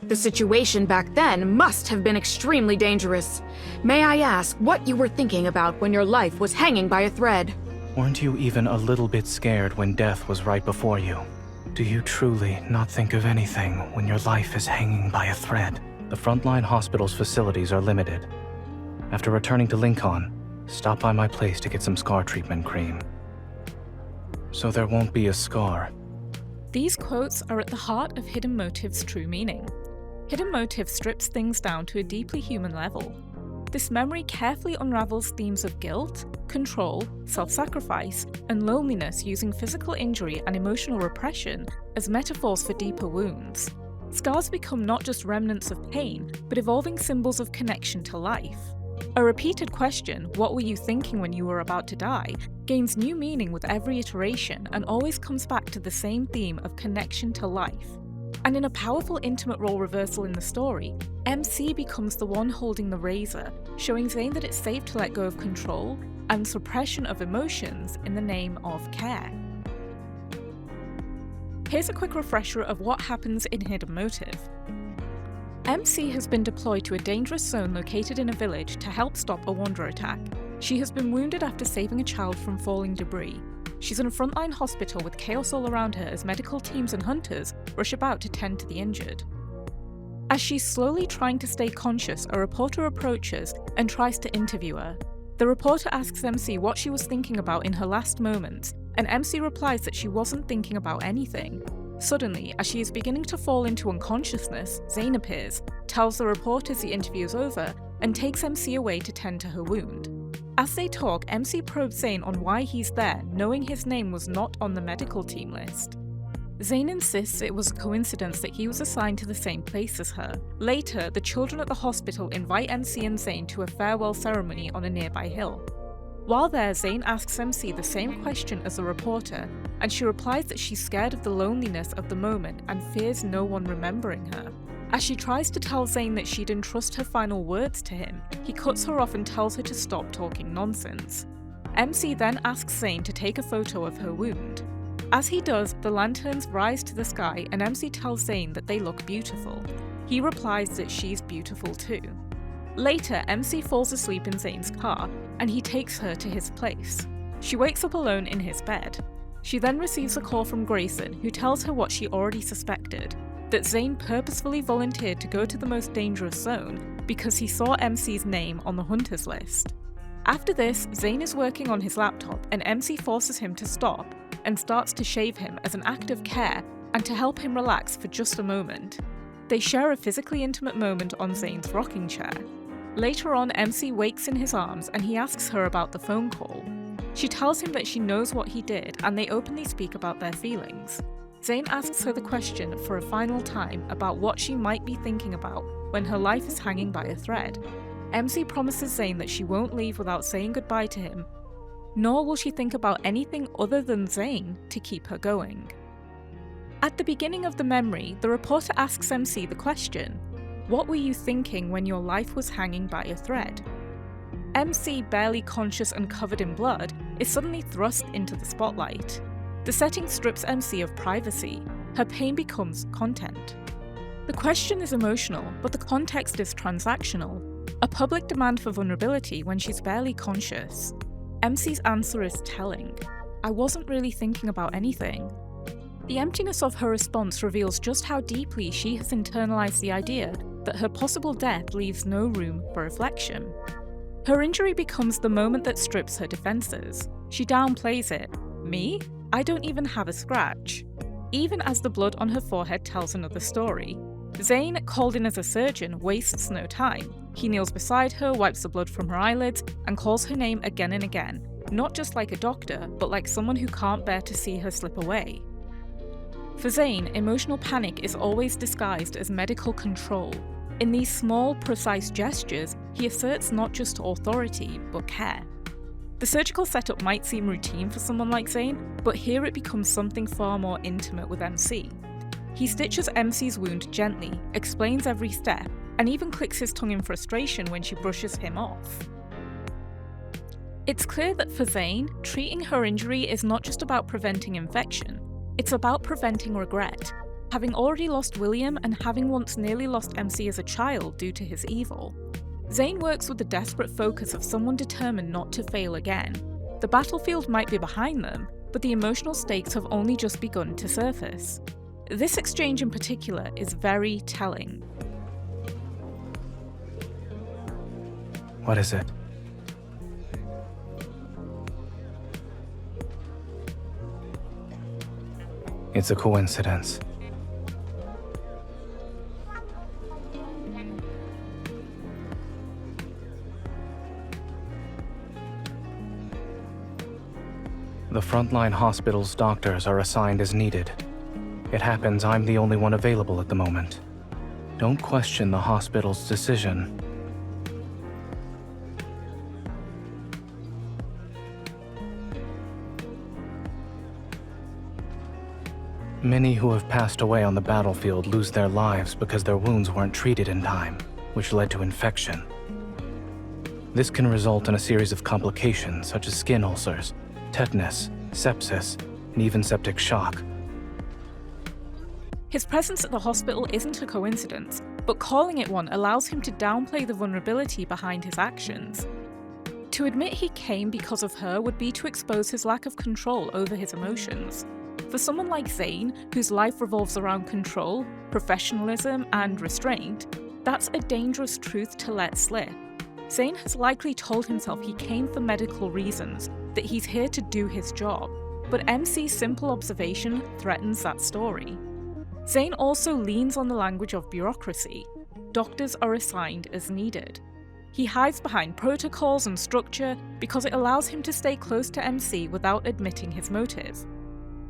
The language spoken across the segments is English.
The situation back then must have been extremely dangerous. May I ask what you were thinking about when your life was hanging by a thread? Weren't you even a little bit scared when death was right before you? Do you truly not think of anything when your life is hanging by a thread? The Frontline Hospital's facilities are limited. After returning to Lincoln, stop by my place to get some scar treatment cream. So there won't be a scar. These quotes are at the heart of Hidden Motive's true meaning. Hidden Motive strips things down to a deeply human level. This memory carefully unravels themes of guilt, control, self-sacrifice, and loneliness using physical injury and emotional repression as metaphors for deeper wounds. Scars become not just remnants of pain, but evolving symbols of connection to life. A repeated question, "What were you thinking when you were about to die?" gains new meaning with every iteration and always comes back to the same theme of connection to life. And in a powerful intimate role reversal in the story, MC becomes the one holding the razor, showing Zayn that it's safe to let go of control and suppression of emotions in the name of care. Here's a quick refresher of what happens in Hidden Motive. MC has been deployed to a dangerous zone located in a village to help stop a Wanderer attack. She has been wounded after saving a child from falling debris. She's in a frontline hospital with chaos all around her as medical teams and hunters rush about to tend to the injured. As she's slowly trying to stay conscious, a reporter approaches and tries to interview her. The reporter asks MC what she was thinking about in her last moments, and MC replies that she wasn't thinking about anything. Suddenly, as she is beginning to fall into unconsciousness, Zayn appears, tells the reporters the interview is over, and takes MC away to tend to her wound. As they talk, MC probes Zayn on why he's there, knowing his name was not on the medical team list. Zayn insists it was a coincidence that he was assigned to the same place as her. Later, the children at the hospital invite MC and Zayn to a farewell ceremony on a nearby hill. While there, Zayn asks MC the same question as the reporter, and she replies that she's scared of the loneliness of the moment and fears no one remembering her. As she tries to tell Zayn that she'd entrust her final words to him, he cuts her off and tells her to stop talking nonsense. MC then asks Zayn to take a photo of her wound. As he does, the lanterns rise to the sky and MC tells Zayn that they look beautiful. He replies that she's beautiful too. Later, MC falls asleep in Zayn's car, and he takes her to his place. She wakes up alone in his bed. She then receives a call from Grayson, who tells her what she already suspected, that Zayn purposefully volunteered to go to the most dangerous zone because he saw MC's name on the hunters list. After this, Zayn is working on his laptop and MC forces him to stop and starts to shave him as an act of care and to help him relax for just a moment. They share a physically intimate moment on Zayn's rocking chair. Later on, MC wakes in his arms and he asks her about the phone call. She tells him that she knows what he did and they openly speak about their feelings. Zayn asks her the question for a final time about what she might be thinking about when her life is hanging by a thread. MC promises Zayn that she won't leave without saying goodbye to him, nor will she think about anything other than Zayn to keep her going. At the beginning of the memory, the reporter asks MC the question, "What were you thinking when your life was hanging by a thread?" MC, barely conscious and covered in blood, is suddenly thrust into the spotlight. The setting strips MC of privacy. Her pain becomes content. The question is emotional, but the context is transactional. A public demand for vulnerability when she's barely conscious. MC's answer is telling. "I wasn't really thinking about anything." The emptiness of her response reveals just how deeply she has internalized the idea that her possible death leaves no room for reflection. Her injury becomes the moment that strips her defenses. She downplays it. "Me? I don't even have a scratch." Even as the blood on her forehead tells another story. Zayn, called in as a surgeon, wastes no time. He kneels beside her, wipes the blood from her eyelids, and calls her name again and again, not just like a doctor, but like someone who can't bear to see her slip away. For Zayn, emotional panic is always disguised as medical control. In these small, precise gestures, he asserts not just authority, but care. The surgical setup might seem routine for someone like Zayn, but here it becomes something far more intimate with MC. He stitches MC's wound gently, explains every step, and even clicks his tongue in frustration when she brushes him off. It's clear that for Zayn, treating her injury is not just about preventing infection, it's about preventing regret. having already lost William and having once nearly lost MC as a child due to his evil. Zayn works with the desperate focus of someone determined not to fail again. The battlefield might be behind them, but the emotional stakes have only just begun to surface. This exchange in particular is very telling. What is it? It's a coincidence. The frontline hospital's doctors are assigned as needed. It happens I'm the only one available at the moment. Don't question the hospital's decision. Many who have passed away on the battlefield lose their lives because their wounds weren't treated in time, which led to infection. This can result in a series of complications such as skin ulcers, tetanus, sepsis, and even septic shock. His presence at the hospital isn't a coincidence, but calling it one allows him to downplay the vulnerability behind his actions. To admit he came because of her would be to expose his lack of control over his emotions. For someone like Zayn, whose life revolves around control, professionalism, and restraint, that's a dangerous truth to let slip. Zayn has likely told himself he came for medical reasons, that he's here to do his job, but MC's simple observation threatens that story. Zayn also leans on the language of bureaucracy. Doctors are assigned as needed. He hides behind protocols and structure because it allows him to stay close to MC without admitting his motive.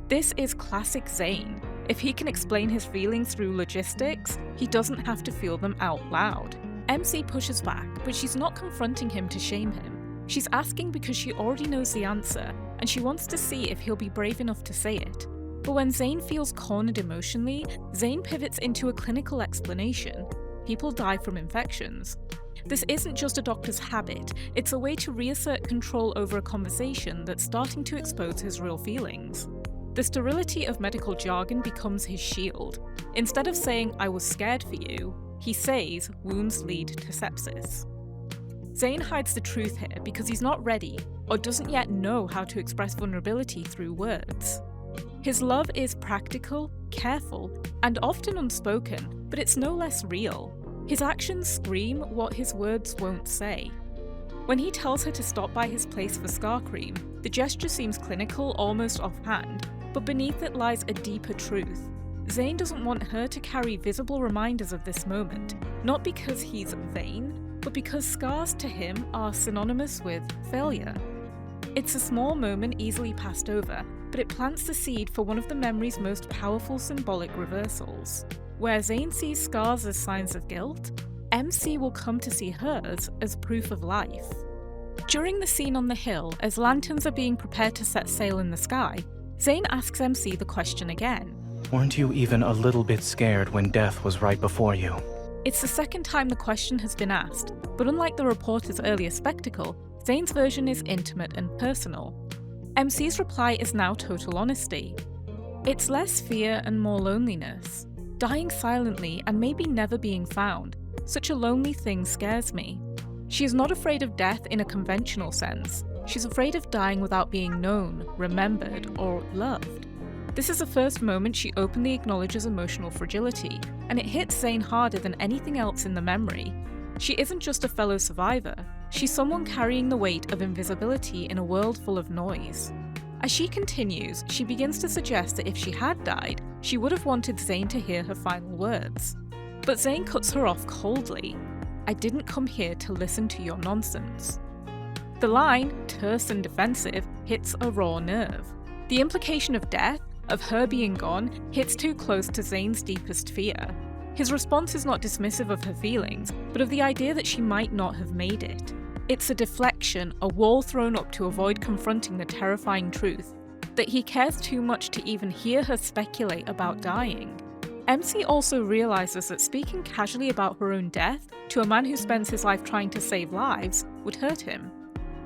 This is classic Zayn. If he can explain his feelings through logistics, he doesn't have to feel them out loud. MC pushes back, but she's not confronting him to shame him. She's asking because she already knows the answer, and she wants to see if he'll be brave enough to say it. But when Zayn feels cornered emotionally, Zayn pivots into a clinical explanation. People die from infections. This isn't just a doctor's habit, it's a way to reassert control over a conversation that's starting to expose his real feelings. The sterility of medical jargon becomes his shield. Instead of saying, "I was scared for you," he says, "wounds lead to sepsis." Zayn hides the truth here because he's not ready, or doesn't yet know how to express vulnerability through words. His love is practical, careful, and often unspoken, but it's no less real. His actions scream what his words won't say. When he tells her to stop by his place for scar cream, the gesture seems clinical, almost offhand, but beneath it lies a deeper truth. Zayn doesn't want her to carry visible reminders of this moment, not because he's vain, but because scars to him are synonymous with failure. It's a small moment easily passed over, but it plants the seed for one of the memory's most powerful symbolic reversals. Where Zayn sees scars as signs of guilt, MC will come to see hers as proof of life. During the scene on the hill, as lanterns are being prepared to set sail in the sky, Zayn asks MC the question again. Weren't you even a little bit scared when death was right before you? It's the second time the question has been asked, but unlike the reporter's earlier spectacle, Zayn's version is intimate and personal. MC's reply is now total honesty. It's less fear and more loneliness. Dying silently and maybe never being found. Such a lonely thing scares me. She is not afraid of death in a conventional sense. She's afraid of dying without being known, remembered, or loved. This is the first moment she openly acknowledges emotional fragility, and it hits Zayn harder than anything else in the memory. She isn't just a fellow survivor, she's someone carrying the weight of invisibility in a world full of noise. As she continues, she begins to suggest that if she had died, she would have wanted Zayn to hear her final words. But Zayn cuts her off coldly. "I didn't come here to listen to your nonsense." The line, terse and defensive, hits a raw nerve. The implication of death, of her being gone, hits too close to Zayn's deepest fear. His response is not dismissive of her feelings, but of the idea that she might not have made it. It's a deflection, a wall thrown up to avoid confronting the terrifying truth, that he cares too much to even hear her speculate about dying. MC also realises that speaking casually about her own death to a man who spends his life trying to save lives would hurt him.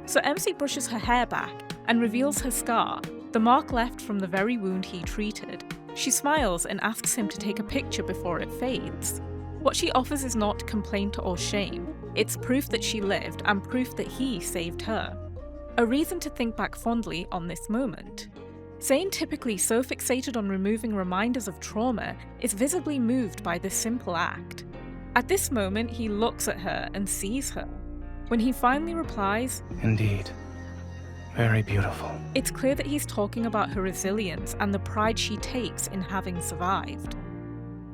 So MC brushes her hair back and reveals her scar, the mark left from the very wound he treated. She smiles and asks him to take a picture before it fades. What she offers is not complaint or shame, it's proof that she lived and proof that he saved her. A reason to think back fondly on this moment. Zayn, typically so fixated on removing reminders of trauma, is visibly moved by this simple act. At this moment, he looks at her and sees her. When he finally replies, "Indeed. Very beautiful." it's clear that he's talking about her resilience and the pride she takes in having survived.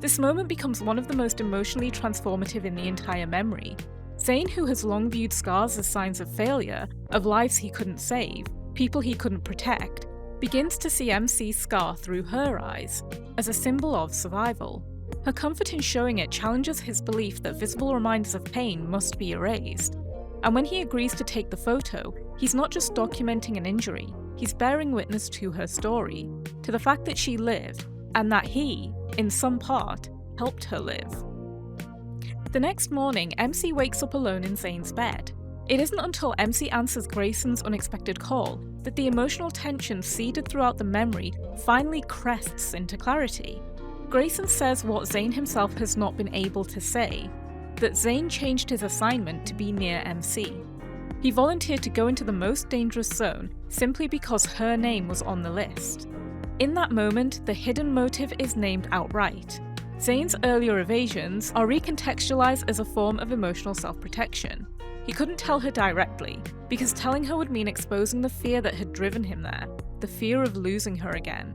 This moment becomes one of the most emotionally transformative in the entire memory. Zayn, who has long viewed scars as signs of failure, of lives he couldn't save, people he couldn't protect, begins to see MC's scar through her eyes, as a symbol of survival. Her comfort in showing it challenges his belief that visible reminders of pain must be erased. And when he agrees to take the photo, he's not just documenting an injury, he's bearing witness to her story, to the fact that she lived, and that he, in some part, helped her live. The next morning, MC wakes up alone in Zayn's bed. It isn't until MC answers Grayson's unexpected call that the emotional tension seeded throughout the memory finally crests into clarity. Grayson says what Zayn himself has not been able to say, that Zayn changed his assignment to be near MC. He volunteered to go into the most dangerous zone simply because her name was on the list. In that moment, the hidden motive is named outright. Zayn's earlier evasions are recontextualized as a form of emotional self-protection. He couldn't tell her directly, because telling her would mean exposing the fear that had driven him there, the fear of losing her again.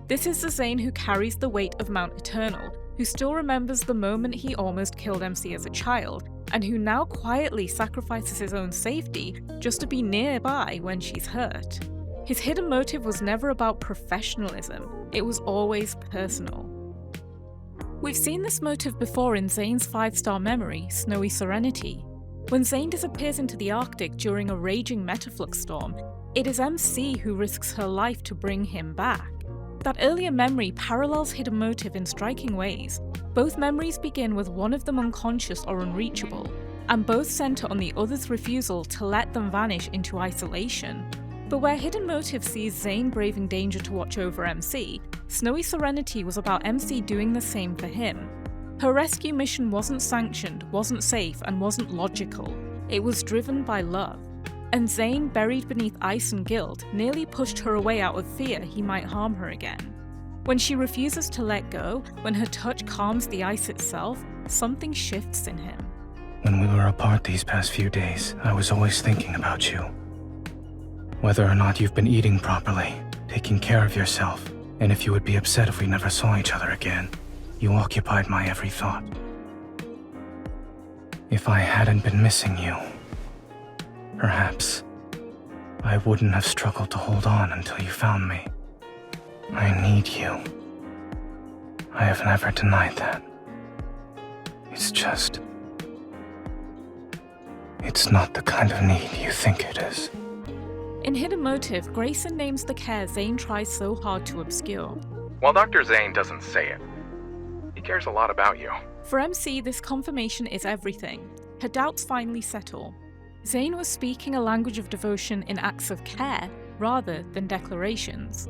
This is the Zayn who carries the weight of Mount Eternal, who still remembers the moment he almost killed MC as a child, and who now quietly sacrifices his own safety just to be nearby when she's hurt. His hidden motive was never about professionalism, it was always personal. We've seen this motive before in Zayn's 5-star memory, Snowy Serenity. When Zayn disappears into the Arctic during a raging metaflux storm, it is MC who risks her life to bring him back. That earlier memory parallels hidden motive in striking ways. Both memories begin with one of them unconscious or unreachable, and both center on the other's refusal to let them vanish into isolation. But where hidden motive sees Zayn braving danger to watch over MC, Snowy Serenity was about MC doing the same for him. Her rescue mission wasn't sanctioned, wasn't safe, and wasn't logical. It was driven by love. And Zayn, buried beneath ice and guilt, nearly pushed her away out of fear he might harm her again. When she refuses to let go, when her touch calms the ice itself, something shifts in him. When we were apart these past few days, I was always thinking about you. Whether or not you've been eating properly, taking care of yourself, and if you would be upset if we never saw each other again. You occupied my every thought. If I hadn't been missing you, perhaps I wouldn't have struggled to hold on until you found me. I need you. I have never denied that. It's just... it's not the kind of need you think it is. In Hidden Motive, Grayson names the care Zayn tries so hard to obscure. While Dr. Zayn doesn't say it, he cares a lot about you. For MC, this confirmation is everything. Her doubts finally settle. Zayn was speaking a language of devotion in acts of care, rather than declarations.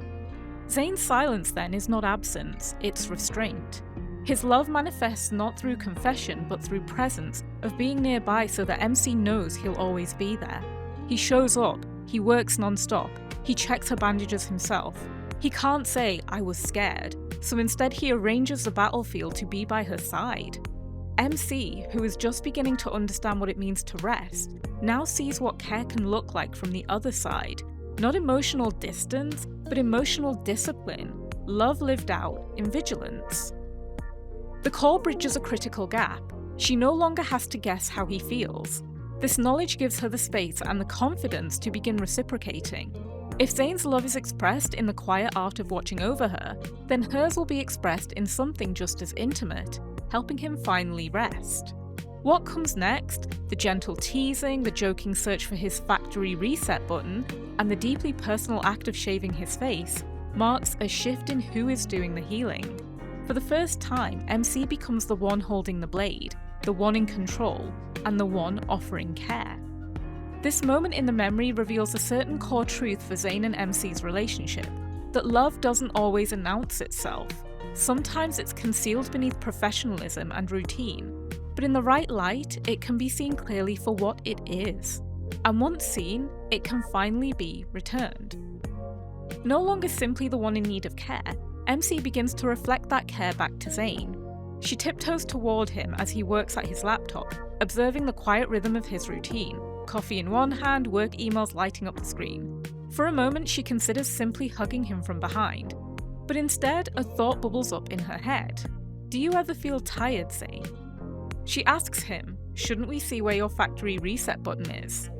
Zayn's silence then is not absence, it's restraint. His love manifests not through confession, but through presence, of being nearby so that MC knows he'll always be there. He shows up, he works non-stop, he checks her bandages himself. He can't say, "I was scared," so instead he arranges the battlefield to be by her side. MC, who is just beginning to understand what it means to rest, now sees what care can look like from the other side. Not emotional distance, but emotional discipline, love lived out in vigilance. The call bridges a critical gap. She no longer has to guess how he feels. This knowledge gives her the space and the confidence to begin reciprocating. If Zayn's love is expressed in the quiet art of watching over her, then hers will be expressed in something just as intimate, helping him finally rest. What comes next, the gentle teasing, the joking search for his factory reset button, and the deeply personal act of shaving his face, marks a shift in who is doing the healing. For the first time, MC becomes the one holding the blade, the one in control, and the one offering care. This moment in the memory reveals a certain core truth for Zayn and MC's relationship, that love doesn't always announce itself. Sometimes it's concealed beneath professionalism and routine, but in the right light, it can be seen clearly for what it is. And once seen, it can finally be returned. No longer simply the one in need of care, MC begins to reflect that care back to Zayn. She tiptoes toward him as he works at his laptop, observing the quiet rhythm of his routine, coffee in one hand, work emails lighting up the screen. For a moment, she considers simply hugging him from behind, but instead, a thought bubbles up in her head. Do you ever feel tired, Zayn? She asks him, shouldn't we see where your factory reset button is?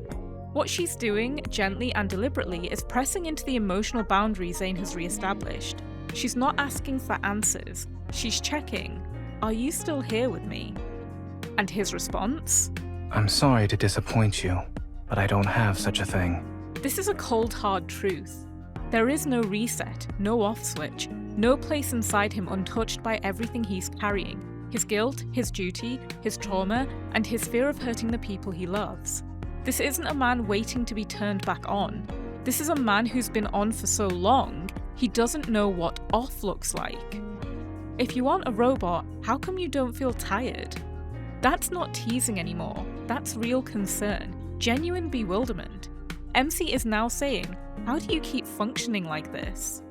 What she's doing, gently and deliberately, is pressing into the emotional boundaries Zayn has re-established. She's not asking for answers, she's checking, are you still here with me? And his response? I'm sorry to disappoint you, but I don't have such a thing. This is a cold, hard truth. There is no reset, no off switch, no place inside him untouched by everything he's carrying. His guilt, his duty, his trauma, and his fear of hurting the people he loves. This isn't a man waiting to be turned back on. This is a man who's been on for so long, he doesn't know what off looks like. If you aren't a robot, how come you don't feel tired? That's not teasing anymore, that's real concern, genuine bewilderment. MC is now saying, how do you keep functioning like this?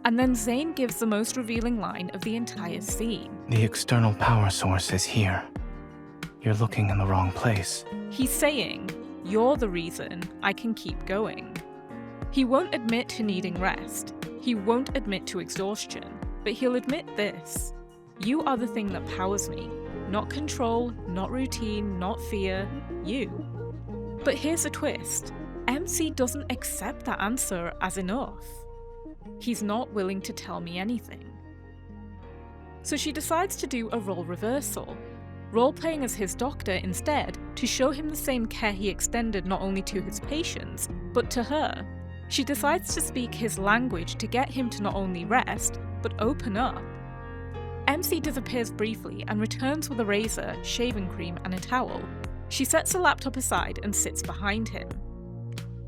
And then Zayn gives the most revealing line of the entire scene. The external power source is here. You're looking in the wrong place. He's saying, you're the reason I can keep going. He won't admit to needing rest. He won't admit to exhaustion. But he'll admit this. You are the thing that powers me. Not control, not routine, not fear. You. But here's a twist. MC doesn't accept that answer as enough. He's not willing to tell me anything. So she decides to do a role reversal. Role-playing as his doctor instead to show him the same care he extended not only to his patients, but to her. She decides to speak his language to get him to not only rest, but open up. MC disappears briefly and returns with a razor, shaving cream, and a towel. She sets the laptop aside and sits behind him.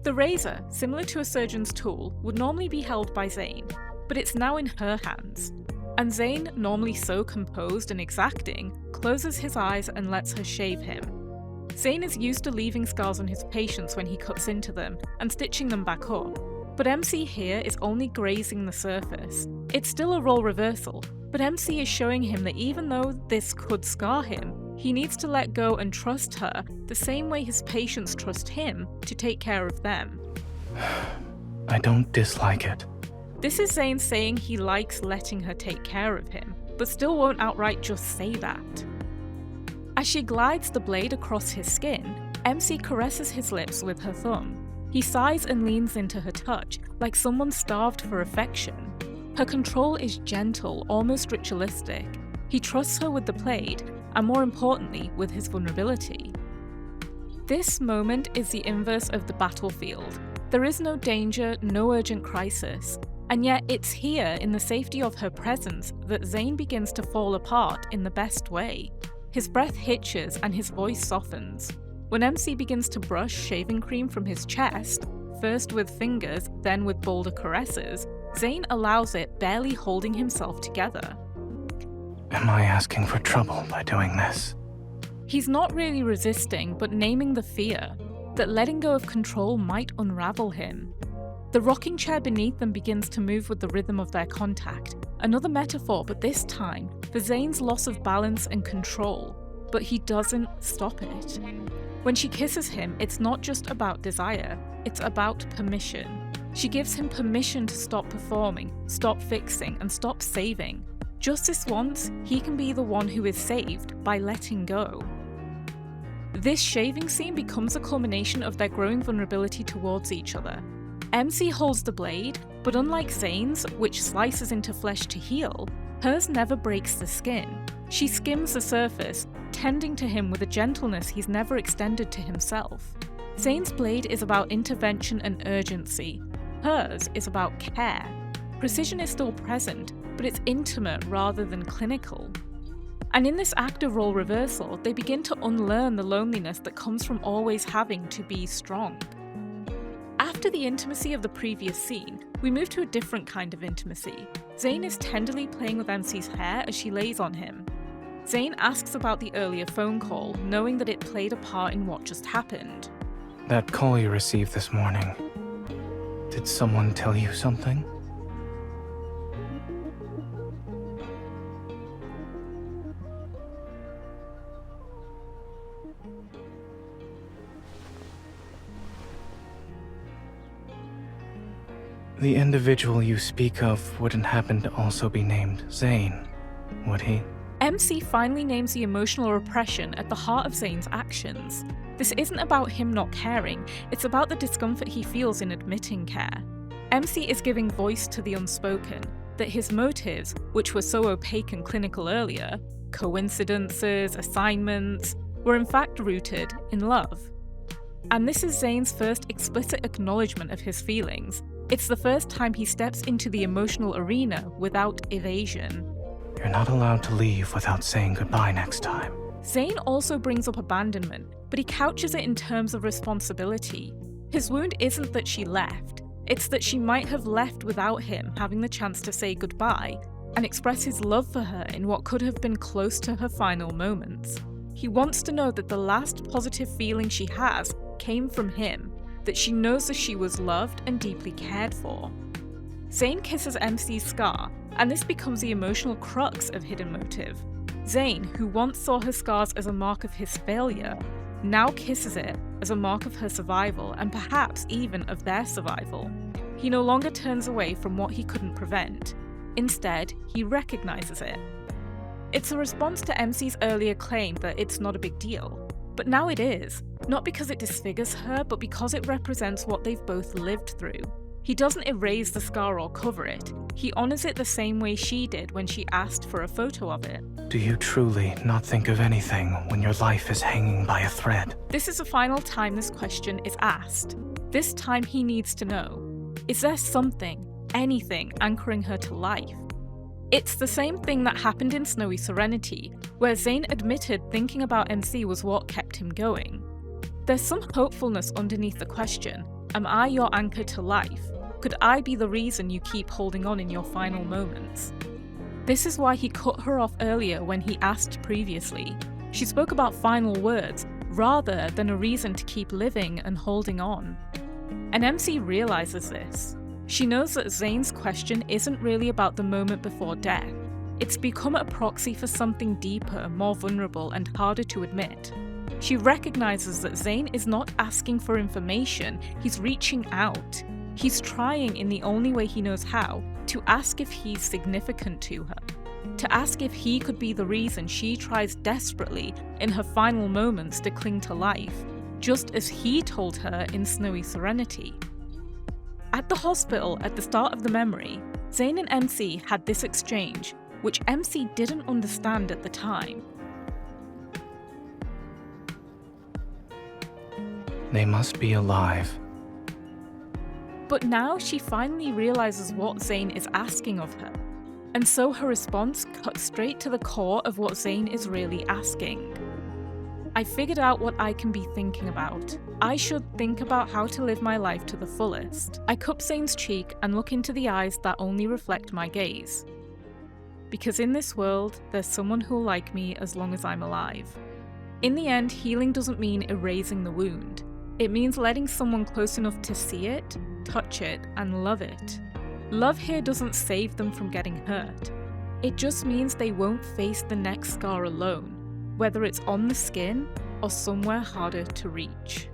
The razor, similar to a surgeon's tool, would normally be held by Zayn, but it's now in her hands. And Zayn, normally so composed and exacting, closes his eyes and lets her shave him. Zayn is used to leaving scars on his patients when he cuts into them and stitching them back up, but MC here is only grazing the surface. It's still a role reversal, but MC is showing him that even though this could scar him, he needs to let go and trust her the same way his patients trust him to take care of them. I don't dislike it. This is Zayn saying he likes letting her take care of him, but still won't outright just say that. As she glides the blade across his skin, MC caresses his lips with her thumb. He sighs and leans into her touch, like someone starved for affection. Her control is gentle, almost ritualistic. He trusts her with the blade, and more importantly, with his vulnerability. This moment is the inverse of the battlefield. There is no danger, no urgent crisis, and yet it's here in the safety of her presence that Zayn begins to fall apart in the best way. His breath hitches and his voice softens. When MC begins to brush shaving cream from his chest, first with fingers, then with bolder caresses, Zayn allows it, barely holding himself together. Am I asking for trouble by doing this? He's not really resisting, but naming the fear, that letting go of control might unravel him. The rocking chair beneath them begins to move with the rhythm of their contact. Another metaphor, but this time, for Zayn's loss of balance and control. But he doesn't stop it. When she kisses him, it's not just about desire, it's about permission. She gives him permission to stop performing, stop fixing, and stop saving. Just this once, he can be the one who is saved by letting go. This shaving scene becomes a culmination of their growing vulnerability towards each other. MC holds the blade, but unlike Zayn's, which slices into flesh to heal, hers never breaks the skin. She skims the surface, tending to him with a gentleness he's never extended to himself. Zayn's blade is about intervention and urgency. Hers is about care. Precision is still present, but it's intimate rather than clinical. And in this act of role reversal, they begin to unlearn the loneliness that comes from always having to be strong. After After the intimacy of the previous scene, we move to a different kind of intimacy. Zayn is tenderly playing with MC's hair as she lays on him. Zayn asks about the earlier phone call, knowing that it played a part in what just happened. That call you received this morning, did someone tell you something? The individual you speak of wouldn't happen to also be named Zayn, would he? MC finally names the emotional repression at the heart of Zayn's actions. This isn't about him not caring, it's about the discomfort he feels in admitting care. MC is giving voice to the unspoken, that his motives, which were so opaque and clinical earlier, coincidences, assignments, were in fact rooted in love. And this is Zayn's first explicit acknowledgement of his feelings. It's the first time he steps into the emotional arena without evasion. You're not allowed to leave without saying goodbye next time. Zayn also brings up abandonment, but he couches it in terms of responsibility. His wound isn't that she left, it's that she might have left without him having the chance to say goodbye and express his love for her in what could have been close to her final moments. He wants to know that the last positive feeling she has came from him, that she knows that she was loved and deeply cared for. Zayn kisses MC's scar, and this becomes the emotional crux of Hidden Motive. Zayn, who once saw her scars as a mark of his failure, now kisses it as a mark of her survival and perhaps even of their survival. He no longer turns away from what he couldn't prevent. Instead, he recognizes it. It's a response to MC's earlier claim that it's not a big deal. But now it is, not because it disfigures her, but because it represents what they've both lived through. He doesn't erase the scar or cover it, he honors it the same way she did when she asked for a photo of it. Do you truly not think of anything when your life is hanging by a thread? This is the final time this question is asked. This time he needs to know, is there something, anything anchoring her to life? It's the same thing that happened in Snowy Serenity, where Zayn admitted thinking about MC was what kept him going. There's some hopefulness underneath the question, am I your anchor to life? Could I be the reason you keep holding on in your final moments? This is why he cut her off earlier when he asked previously. She spoke about final words, rather than a reason to keep living and holding on. And MC realizes this. She knows that Zayn's question isn't really about the moment before death. It's become a proxy for something deeper, more vulnerable, and harder to admit. She recognizes that Zayn is not asking for information, he's reaching out. He's trying in the only way he knows how, to ask if he's significant to her. To ask if he could be the reason she tries desperately in her final moments to cling to life, just as he told her in Snowy Serenity. At the hospital at the start of the memory, Zayne and MC had this exchange, which MC didn't understand at the time. They must be alive. But now she finally realizes what Zayn is asking of her. And so her response cuts straight to the core of what Zayn is really asking. I figured out what I can be thinking about. I should think about how to live my life to the fullest. I cup Zayn's cheek and look into the eyes that only reflect my gaze. Because in this world, there's someone who'll like me as long as I'm alive. In the end, healing doesn't mean erasing the wound. It means letting someone close enough to see it, touch it, and love it. Love here doesn't save them from getting hurt. It just means they won't face the next scar alone, whether it's on the skin or somewhere harder to reach.